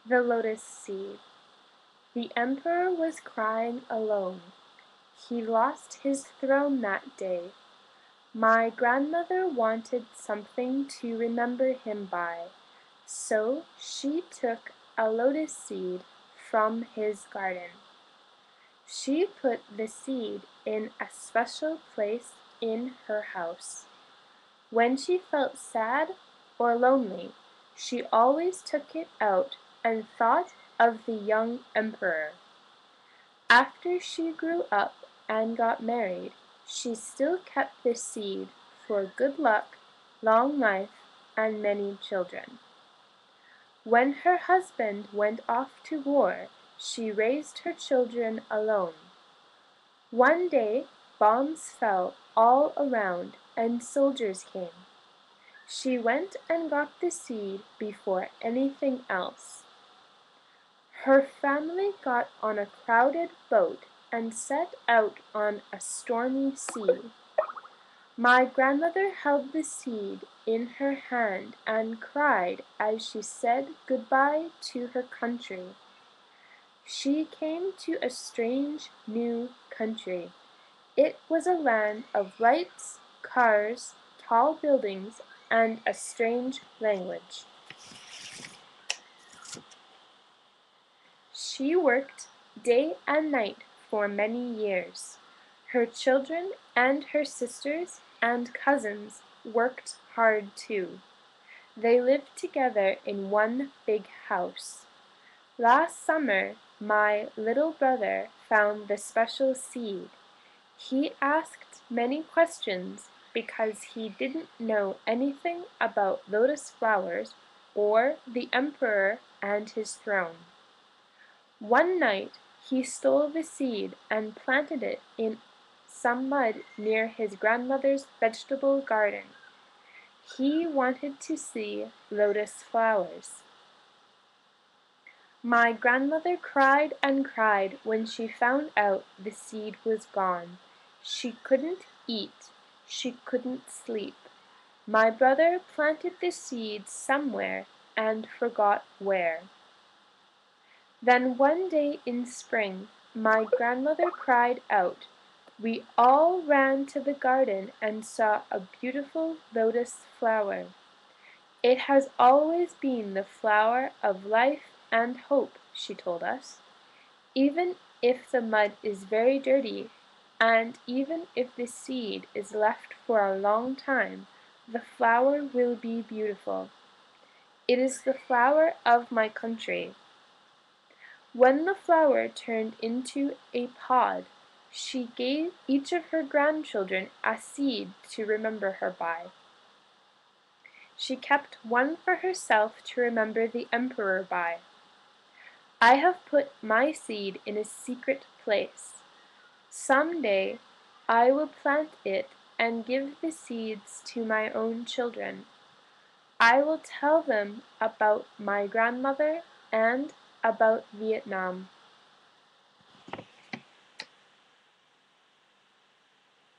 The Lotus Seed. The emperor was crying alone. He lost his throne that day. My grandmother wanted something to remember him by, so she took a lotus seed from his garden. She put the seed in a special place in her house. When she felt sad or lonely, she always took it out and thought of the young emperor. After she grew up and got married, she still kept the seed for good luck, long life, and many children. When her husband went off to war, she raised her children alone. One day, bombs fell all around and soldiers came. She went and got the seed before anything else. Her family got on a crowded boat and set out on a stormy sea. My grandmother held the seed in her hand and cried as she said goodbye to her country. She came to a strange new country. It was a land of lights, cars, tall buildings, and a strange language. She worked day and night for many years. Her children and her sisters and cousins worked hard too. They lived together in one big house. Last summer, my little brother found the special seed. He asked many questions because he didn't know anything about lotus flowers or the emperor and his throne. One night he stole the seed and planted it in some mud near his grandmother's vegetable garden. He wanted to see lotus flowers. My grandmother cried and cried when she found out the seed was gone. She couldn't eat. She couldn't sleep. My brother planted the seed somewhere and forgot where. Then one day in spring, my grandmother cried out. We all ran to the garden and saw a beautiful lotus flower. It has always been the flower of life and hope, she told us. Even if the mud is very dirty, and even if the seed is left for a long time, the flower will be beautiful. It is the flower of my country. When the flower turned into a pod, she gave each of her grandchildren a seed to remember her by. She kept one for herself to remember the emperor by. I have put my seed in a secret place. Some day I will plant it and give the seeds to my own children. I will tell them about my grandmother and about Vietnam.